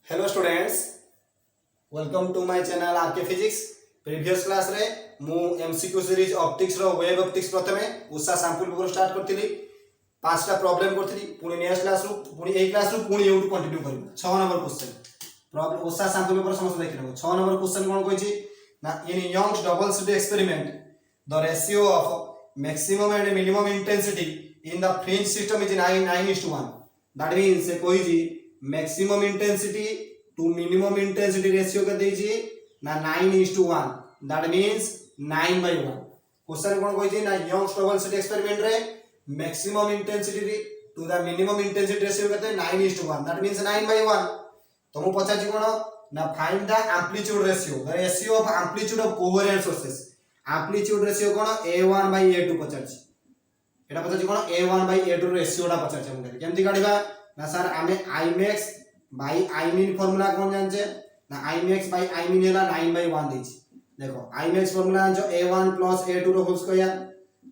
Hello students, welcome to my channel RK physics. Previous class रे मु MCQ series optics रो wave optics प्रथमे उषा सैंपल पेपर स्टार्ट करथिली। पांचटा प्रॉब्लम करथिली। पुनी नेक्स्ट क्लास रो पुनी एई क्लास रो पुनी एउट कंटिन्यू करबो। 6 number question problem Usha sample paper समस्त देखि लेबो। 6 नंबर क्वेश्चन कोन कहै छी ना, in Young's double slit experiment the ratio of maximum and minimum intensity in the fringe system is 9:1। That means से कोई जी maximum intensity to minimum intensity ratio के देजी ना 9:1। That means 9/1। क्वेश्चन कोन कहै छी ना, यंग्स डबल स्लिट एक्सपेरिमेंट रे maximum intensity to the minimum intensity ratio केते 9:1। That means 9/1। तो मु पछा छी कोन ना, find the amplitude ratio, the ratio of amplitude of coherent sources. Amplitude ratio कोन A1/A2 पछा छी। एटा पछा छी कोन A1/A2 रेशियो टा पछा छी। हम केमति काढिबा ना सर, आमे Imax बाय Imin फार्मूला कोन जानछे ना, Imax बाय Imin हैला 9/1 देछि। देखो Imax फार्मूला जो A1 + A2 रो होल स्क्वायर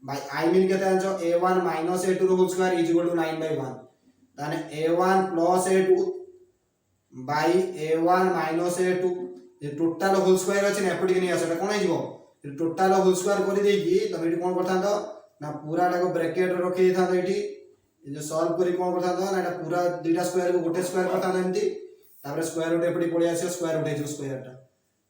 बाय Imin केते आंचो A1 - A2 रो whole square is equal to 9/1। ताने A1 + A2 bye A1 - A2 ये टोटल होल स्क्वायर अछि ना, एपडी के नै आसेटा कोन हिजबो टोटल होल स्क्वायर करि देकी तमे एटी कोन करथां तो ना, पूरा टाको ब्रैकेट रखि देथां तो एटी ये जो सॉल्व करी कोन करथां तो ना, एटा पूरा दुटा स्क्वायर को गोटे स्क्वायर करथां एमती। तापर स्क्वायर रूट एपडी पळि आसी स्क्वायर रूट हे स्क्वायर टा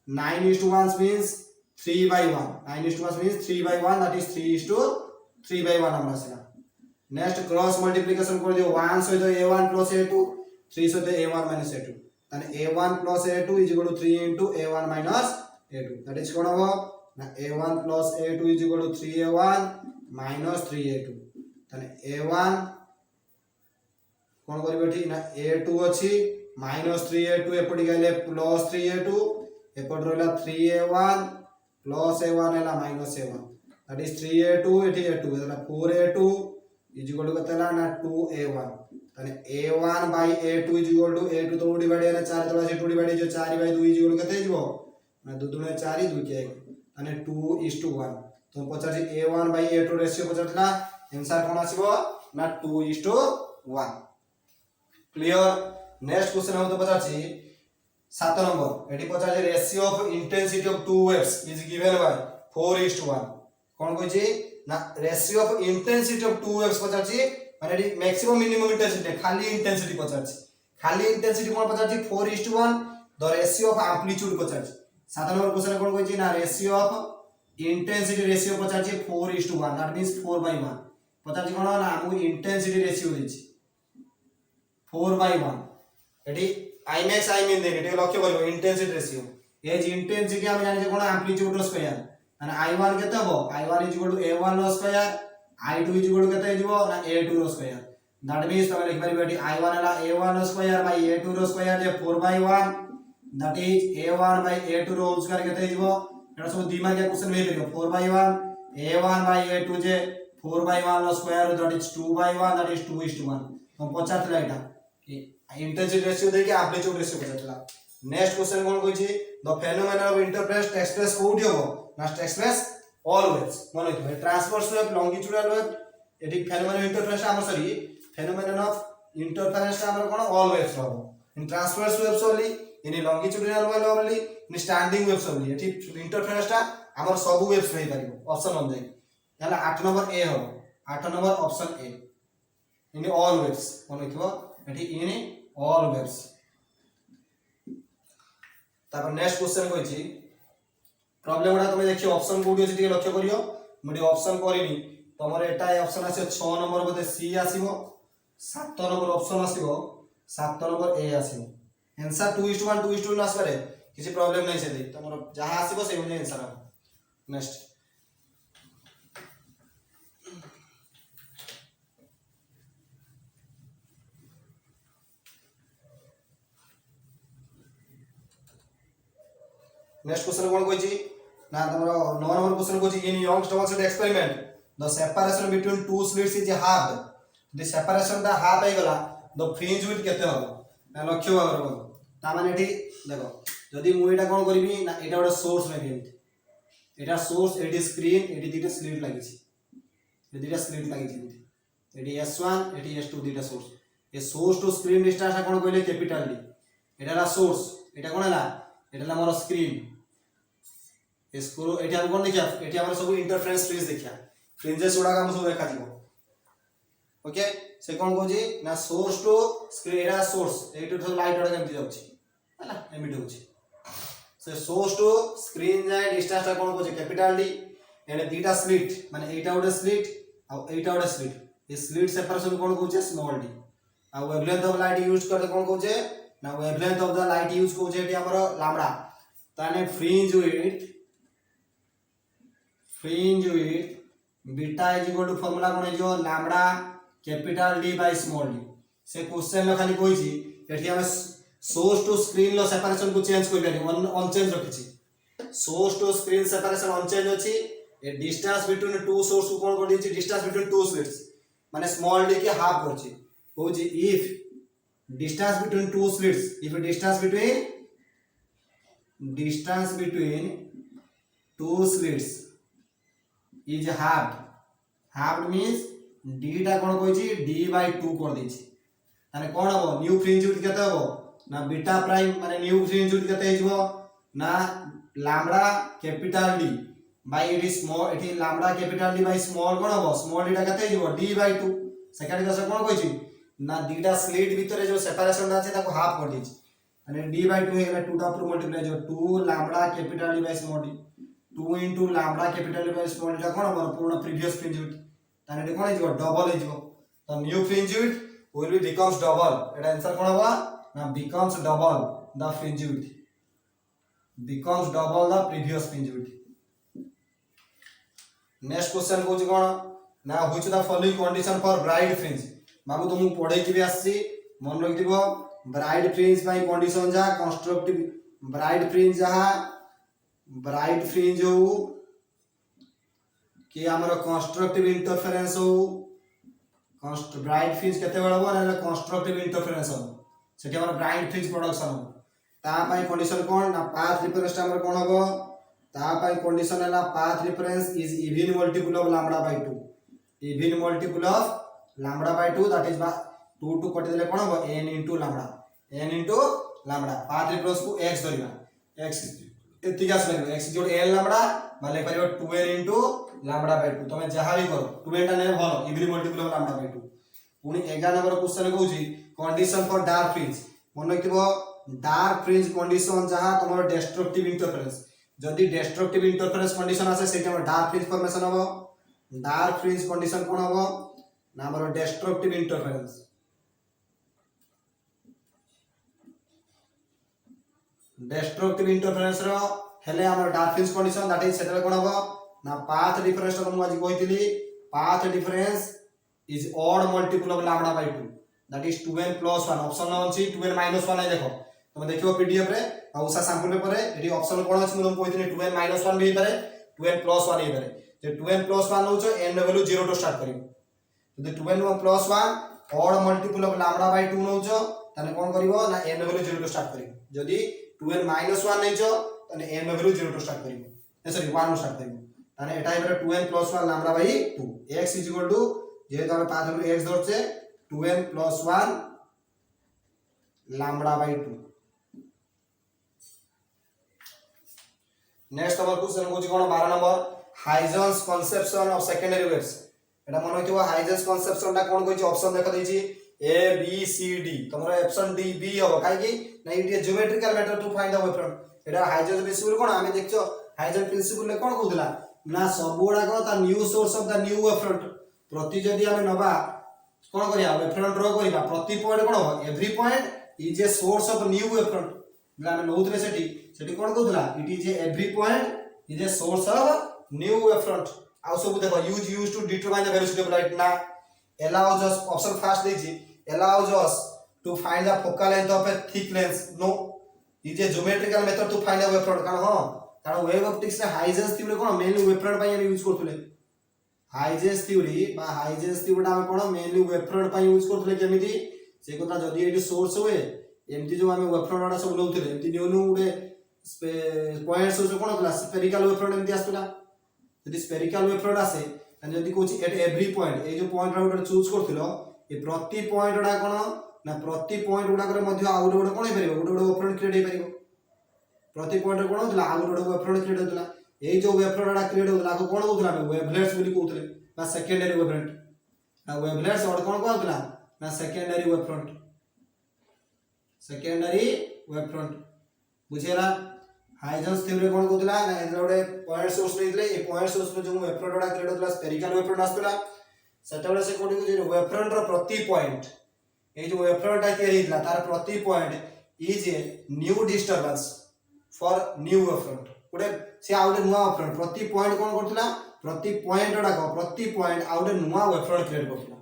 9:1 मींस 3/1। 9:1 मींस 3/1, दैट इज 3:3/1 हमरा आसीला। नेक्स्ट क्रॉस मल्टीप्लिकेशन कर दियो 1 सहित A1 + A2, 3 सहित A1 - A2। ताने A1 + A2 is equal to 3 * A1 - A2। That is कोन हो ना, A1 + A2 is equal to 3A1 - 3A2। ताने A1 कोन करबे ठीक ना, A2 अछि -3A2 एपडी गले +3A2 एपड रहला 3A1 + A1 हैला -A1। दैट इज 3A2 एठी A2 हैला 4A2 इज इक्वल टू कतला ना 2A1। ताने A1/A2 is equal to A2 तो डिवाइड हैला 4 तला से 2 डिवाइड जो 4/2 इज इक्वल कते हिजबो ना 2 2 4 2 के 1 ताने 2:1। तो पचार A1/A2 रेशियो पचारला आंसर कोन आसीबो ना 2:1। क्लियर। नेक्स्ट क्वेश्चन हम तो पचार 7 नंबर एटी पचार ratio of intensity of two waves is given by 4:1। कोन कहै छी ना, ratio of intensity of two waves पचार माने एटी मैक्सिमम मिनिमम इंटेंसिटी खाली इंटेंसिटी पचार खाली इंटेंसिटी कोन पचार 4:1। द रेशियो ऑफ एम्पलीट्यूड पचार 7 नंबर क्वेश्चन कोन कहै छी ना, रेशियो ऑफ इंटेंसिटी रेशियो पचार 4:1। दैट मींस 4/1 पचार कोन ना, मु इंटेंसिटी रेशियो देछि 4/1। एटी Imax Imin देने एटी लक्ष्य करिवो इंटेंसिटी रेशियो एज इंटेंसिटी हम जानि जे कोन एम्पलीट्यूड रो स्क्वायर माने I1 केते हो I1 is equal to A1 रो square, I2 is equal to केते हिजबो ना A2 रो स्क्वायर। दैट मींस तमे लिख परिबो एटी I1 हला A1 रो स्क्वायर बाय A2 रो स्क्वायर जे 4/1। दैट इज A1/A2 रो होल स्क्वायर केते हिजबो एटा सब दिमाग के क्वेश्चन में परिबो 4/1 A1/A2 जे 4/1 रो square that is 2/1 that is 2:1। तो पचारतला एटा इंटेंसिटी रेशियो देके एम्पलीट्यूड रेशियो पचारतला। नेक्स्ट क्वेश्चन कोन कहै छी, the phenomenon of interference takes place कोउडी हो ना, टेक्स प्लेस ऑलवेज मन होय ट्रांसवर्स वेव लॉन्गिट्यूडल वेव एटी फेनोमेनन ऑफ इंटरफेरेंस हमर सॉरी फेनोमेनन ऑफ इंटरफेरेंस हमर कोन ऑलवेज रहबो in transverse waves only, in longitudinal wave only, in standing waves only. एटी इंटरफेरेंस टा हमर सब वेव्स नहीं परिबो ऑप्शन 1 दे याला 8 नंबर ए हो 8 number option A in all waves मन होइथबो एटी इन ऑल वेव्स। तापर नेक्स्ट क्वेश्चन कहै छी, प्रॉब्लम उडा तमे देखियो ऑप्शन कोडी अछि टिके लक्ष्य करियो। मडी ऑप्शन करिनी तमरे एटा ऑप्शन आसे 6 नंबर बते सी आसीबो, 7 नंबर ऑप्शन आसीबो 7 नंबर ए आसीबो। आंसर 2:1 2:2 आसबारे किछि प्रॉब्लम नै छै, तमरो जहा आसीबो से होजे आंसर हो। नेक्स्ट नेक्स्ट क्वेश्चन कोन कहै छी ना, तमरो 9 नंबर क्वेश्चन कहै छी, in Young's double slit experiment the separation between two slits is half. The separation दा हाफ आइ गला द फ्रिंज विड्थ केते हो ना, लक्ष्य भागर बोल ता माने एठी देखो जदी मु एटा कोन करबी ना, एटा ओडा सोर्स नेबी एटा सोर्स एटी स्क्रीन एटी दिटा स्लिट लागि छी, ए दिटा स्लिट लागि छी एटी S1 एटी S2 दिटा सोर्स ए सोर्स टू स्क्रीन डिस्टेंस कोन कहले कैपिटल डी এটা হলো সোর্স, এটা কোন হলা, এটা হলো আমার স্ক্রিন। इसको एठी हम कोन देखिया, एठी हमर सब इंटरफेरेंस फ्रिंज देखिया, फ्रिंजेस गुडा हम सब देखा दिबो। ओके से कोन कहू जी ना सोर्स टू स्क्रीन, एरा सोर्स एठी तो लाइट गुडा केमति जाउची हला एमिट होची। से सोर्स टू स्क्रीन जाय डिस्टेंस ता कोन कहू जी कैपिटल डी, एने दीटा स्लिट माने एटा उडे स्लिट आ एटा उडे स्लिट, ए स्लिट सेपरेशन कोन कहू जे स्मॉल डी। आ वेवलेंथ ऑफ लाइट यूज करते कोन कहू जे ना wavelength of the light use कहू जे एठी हमर लैम्बडा, ताने fringe width beta is equal to formula कोन है जो lambda capital D by small D. से क्वेश्चन लो खाली कोइची एठी हम सोर्स टू स्क्रीन लो सेपरेशन को चेंज कोइ बानी ऑन change रखिची, source to screen separation ऑन चेंज अछि। ए डिस्टेंस बिटवीन टू सोर्स को कोन कर दिछि, डिस्टेंस बिटवीन टू स्लिट्स माने स्मॉल डी के हाफ करछि। कहूची if distance between two slits, if distance between two slits is halved means d टा कोन कहछि d by 2 कर देछि, माने कोन हो न्यू फ्रिंज विड्थ केते हो ना बीटा प्राइम माने न्यू फ्रिंज विड्थ केते हिजबो ना lambda capital D by it small, एठी lambda capital D by small कोन हो स्मॉल डी टा केते हिजबो d by 2। सेकंड क्वेश्चन कोन कहछि ना दीटा स्लिट भीतर जो सेपरेशन अछि ताको हाफ कर देछि, माने d by 2 हे गेला 2 टा ऊपर मल्टीप्लाई जो 2 lambda capital D by small D 2 into lambda capital by small टा कोन हमर पूर्ण प्रीवियस फ्रिंज विड्थ, ताने कोन हिजबो डबल हिजबो। तो new fringe width will be becomes double, एटा आंसर कोन होबा ना becomes double the fringe width, becomes double the previous fringe width. Next question कोछि कोन ना which the following condition for bright fringe. बाबू तुमु पढै कि भी आसी मन रखि दिबो, ब्राइट फ्रिंज बाय कंडीशन जा कंस्ट्रक्टिव ब्राइट फ्रिंज जा ब्राइट फ्रिंज हो कि हमर कंस्ट्रक्टिव इंटरफेरेंस हो, ब्राइट फ्रिंज केते बेला हो ना कंस्ट्रक्टिव इंटरफेरेंस हो, सेठी हमर ब्राइट फ्रिंज प्रोडक्शन हो। ता पई कंडीशन कोन ना पाथ डिफरेंस हमर कोन हो, ता पई कंडीशन हला path difference is even multiple of lambda bye 2, even multiple of lambda bye 2 that is 2 टू कटि देले कोन हो n into lambda, n into lambda. Path difference को x धरिबा, x एतिकास लागो x जोड़ n लैम्बडा माने परिबो 2n into लैम्बडा बाय 2। तमे जहा भी करो 2n टा ने भलो even multiple of lambda bye 2। पुनी 11 नंबर क्वेश्चन कहूची कंडीशन फॉर डार्क फ्रिंज, मन रखिबो डार्क फ्रिंज कंडीशन जहा तमरो डिस्ट्रक्टिव इंटरफेरेंस, जदी डिस्ट्रक्टिव इंटरफेरेंस कंडीशन आसे सेटा डार्क फ्रिंज फॉर्मेशन होबो। डार्क फ्रिंज कंडीशन कोन होबो ना हमरो डिस्ट्रक्टिव इंटरफेरेंस, डिस्ट्रक्टिव इंटरफेरेंस रो हेले हमर dark fringe condition that is सेटल कोन होबो ना पाथ डिफरेंस तो हम आज कहितली path difference is odd multiple of lambda bye 2 that is 2n plus 1। Option न अछि 2n minus 1 है, देखो तुम देखियो पीडीएफ रे आ उसा सैंपल पेपर रे एडी ऑप्शन कोन अछि हम कहितली 2n minus 1 भी पारे 2n plus 1 ही पारे। जे 2n plus 1 नउछो n वैल्यू 0 टू स्टार्ट करियो, जदि 2n plus 1 odd multiple of lambda bye 2 नउछो तने कोन करिवो ना n वैल्यू 0 टू स्टार्ट करियो, जदि 2n minus 1 नइछो तने n वैल्यू 0 टू स्टार्ट करिवो, सॉरी 1 टू स्टार्ट करिवो, तने एटा इबरे 2n plus 1 लैम्बडा bye 2 x is equal to जे तमे पाथ में x धरछे 2n plus 1 लैम्बडा बाय 2। नेक्स्ट हमर क्वेश्चन कोछि कोन 12 नंबर Huygens conception of secondary waves. एटा मन होइतो हाइजेंस कंसेप्शन ता कोन कोछि ऑप्शन देखा दैछि ए बी सी डी, तमरो ऑप्शन डी बी हो काहे कि ना it is geometrical method to find the wavefront. एटा हाइजेंस प्रिंसिपल कोन आमे देखछो हाइजेंस प्रिंसिपल ले कोन कहउतला ना सबोडा को ता new source of the new wavefront, प्रति जदी आमे नबा कोन करिया वेवफ्रंट ड्रा करिबा प्रति पॉइंट कोन हो every point is a source of new wavefront. बला आमे नउतरे सेठी कोन कहउतला it is a every point is a source of new wavefront. आ सब देखो use to determine the velocity of light ना allows us ऑप्शन फर्स्ट देछि allows us to find the focal length of a thick lens, no is a geometrical method to find a wavefront। कारण हां कारण wave optics रे Huygens theory कोन mainly wavefront पई हम use करथले, Huygens theory बा हाइजेंस थ्योरी हम कोन मेनली वेवफ्रंट पई यूज करथले। केमिति से कोता जदी एटी सोर्स होए एमती जो हम वेवफ्रंट वाला सब लउथले एमती न्यू उडे पॉइंट्स जो कोन होला स्फेरिकल वेवफ्रंट एमती आस्तला, जदी स्फेरिकल वेवफ्रंट आसे तने जदी कोछि एट एवरी पॉइंट ए जो पॉइंट रा चूज करथिलो ए प्रति पॉइंट रा कोन ना प्रति पॉइंट गुडाकर मध्य आउ गोटे कोन हे परिबो गोटे वेवफ्रंट क्रिएट हे परिबो प्रति पॉइंट रे कोन होतला आउ गोटे वेवफ्रंट क्रिएट होतला एई जो वेवफ्रंट क्रिएट होतला को कोन होतला वेवलेट्स बोली कहउतले ना सेकेंडरी वेवफ्रंट ना वेवलेट्स और कोन कहउतला ना सेकेंडरी वेवफ्रंट बुझेला हाइजेंस थ्योरी कोन कहउतला ना एला गोटे पॉइंट सोर्स नेइतले ए पॉइंट सोर्स रे जो वेवफ्रंट क्रिएट होतला स्फेरिकल वेवफ्रंट आस्तला सेटबले से कोन जे वेवफ्रंट रो प्रति पॉइंट ए जो वेवफ्रंट तयारी हितला तार प्रति point is a new disturbance for new wavefront गोटे से आउटे नुवा वेवफ्रंट प्रति पॉइंट कोन करथला प्रति पॉइंट डाको प्रति पॉइंट आउटे नुवा वेवफ्रंट क्रिएट करथला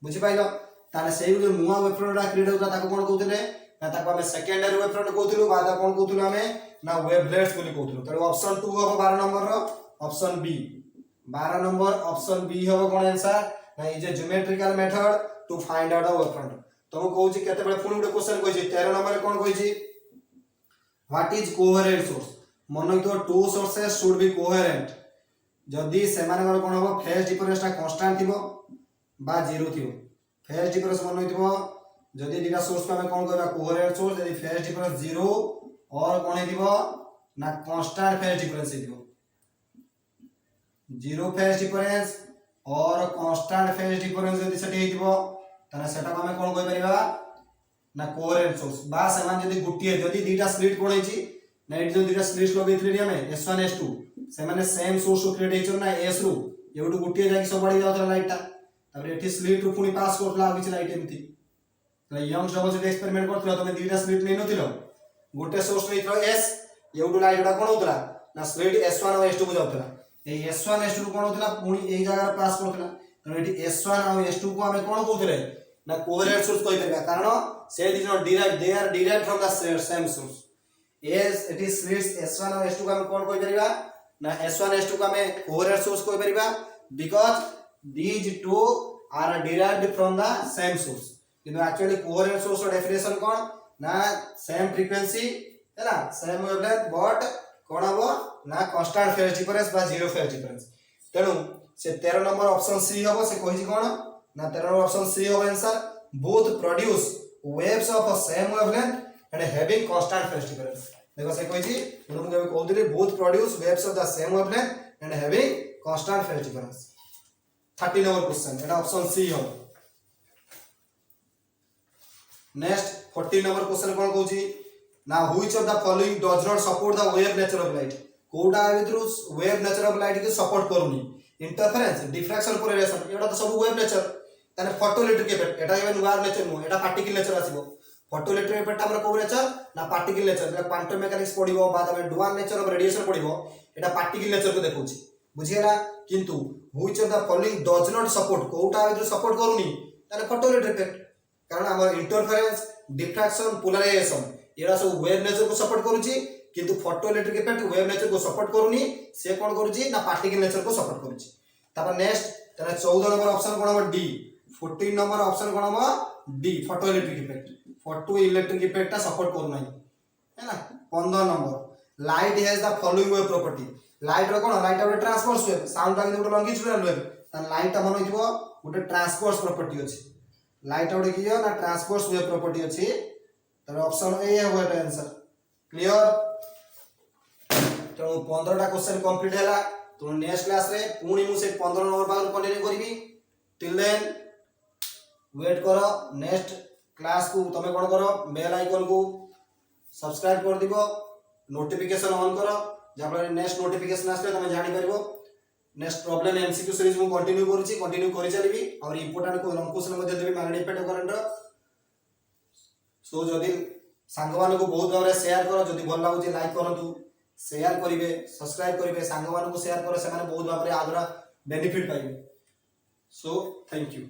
बुझि पाइलो ताले सेही जो नुवा वेवफ्रंट क्रिएट होतला ताको कोन कहउतले ना ताको हमें सेकेंडरी वेवफ्रंट कहउतलु बादा कोन कहउतलु हमें ना वेवलेट्स बोली कहउतलु तो ऑप्शन 2 हो 12 नंबर रो ऑप्शन बी 12 नंबर ऑप्शन बी हो कोन आंसर ना is a geometrical method to find out the wavefront तुम कहूँ केते बेले पुणी गोटे क्वेश्चन कहि 13 नंबर कोन कहि व्हाट इज कोहेरेंट सोर्स मन तो to sources should be coherent जदी से मानकर कोन हो फेज डिफरेंस ता कांस्टेंट थिबो बा जीरो थिबो फेज डिफरेंस मन होइथिबो जदी दिटा सोर्स को हम कोन कहबा कोहेरेंट सोर्स जदी फेज डिफरेंस जीरो और कोन हेथिबो ना कांस्टेंट फेज डिफरेंस हेथिबो जीरो फेज डिफरेंस और कांस्टेंट फेज डिफरेंस जदी सेठी हेथिबो ताना सेटा को हम कोन कहि परिबा ना कोहेरेंट सोर्स बा समान जदी गुटिए जदी दीटा स्प्लिट कोन हेची ना एट जो दीटा स्प्लिट लगेइथले हमें S1 S2 से माने सेम सोर्स क्रिएट हेचो ना S रु एवडू गुटिए जाकी सब बडी जाउतला लाइटटा तापर एठी स्प्लिट रु पुनी पास करतला आ किछ लाइट एमती तो young double slit experiment Kartala तमे दीटा स्प्लिट नै नथिलो गोटे सोर्स नेइथलो S एवडू लाइटटा कोन होतला ना स्प्लिट S1 और S2 को जाउतला ए S1 S2 कोन होतला पुनी एई जगह पास करतला तो एठी S1 और S2 को हमें कोन कहउतले ना कोहेरेंट सोर्स कहि परबा कारण से is not derived they are derived from the same source as it is splits S1 और S2 को हम कोन कहि परबा ना S1 S2 को हमें कोहेरेंट सोर्स कहि परबा because these two are derived from the same source किंतु एक्चुअली कोहेरेंट सोर्स रो डेफिनेशन कोन ना सेम फ्रीक्वेंसी हैला सेम वेवलेंथ बट कोन हबो ना कांस्टेंट फेज डिफरेंस बा जीरो फेज डिफरेंस तेनु से 13 नंबर ऑप्शन सी हबो से कहि कोन ना 13 नंबर ऑप्शन सी हबो answer both produce waves of a same wavelength and having constant phase difference देखो से कहि हम के कहउतली both produce waves of the same wavelength and having constant phase difference 30 number question Etah option C हो next 40 number question कोन कहउची ना which of the following does not support the wave nature of light कोडा विथ्रु wave nature of light के support करूनी interference diffraction polarisation एटा तो सब wave nature ताने photoelectric effect एटा even वार nature no एटा particle nature आसीबो photoelectric effect हमर को nature ना particle nature एटा quantum mechanics पढिबो बाद हम dual nature of radiation पढिबो Etah particle nature को देखौची बुझियला किंतु which of the following does not support कोडा विथ्रु सपोर्ट करूनी ताने फोटोइलेक्ट्रिक इफेक्ट कारण हमर इंटरफेरेंस डिफ्रैक्शन पोलराइजेशन एरा सब वेव नेचर को सपोर्ट करूची किंतु फोटोइलेक्ट्रिक इफेक्ट वेव नेचर को सपोर्ट करूनी से कोन करूची ना पार्टिकल नेचर को सपोर्ट करूची तापर नेक्स्ट ताने 14 नंबर ऑप्शन कोन हमर डी 14 नंबर ऑप्शन कोन हमर D photoelectric effect photoelectric effect support करू नाही है ना 15 number light has the following wave property light रो कोन लाइट आ ट्रांसवर्स वेव साउंड ला गोटे लॉन्गिट्यूडनल वेव त लाइट मन होइथिबो गोटे ट्रांसवर्स प्रॉपर्टी अछि लाइट गोटे कियो ना ट्रांसवर्स वेव प्रॉपर्टी अछि त ऑप्शन ए है एटा आंसर क्लियर तो 15 टा क्वेश्चन कंप्लीट हैला तो नेक्स्ट क्लास रे पुणी मु से 15 नंबर बार कंटिन्यू करबी टिल देन वेट करो नेक्स्ट क्लास को तमे कोन करो बेल आइकन को सब्सक्राइब कर दिबो नोटिफिकेशन ऑन करो जाबले नेक्स्ट नोटिफिकेशन आसले तमे जानि परबो नेक्स्ट प्रॉब्लम एमसीक्यू सीरीज मु कंटिन्यू करि चलीबी और इंपोर्टेंट को लॉन्ग क्वेश्चन मध्ये देबी मैग्नेटिक इफेक्ट करंट सो जदी सांगवान को बहुत भाबरे शेयर करो जदी भल लागुची लाइक करंतु शेयर करिवे सब्सक्राइब करिवे सांगवान को शेयर करो से माने बहुत भाबरे आदरा बेनिफिट पाइबे सो थैंक यू।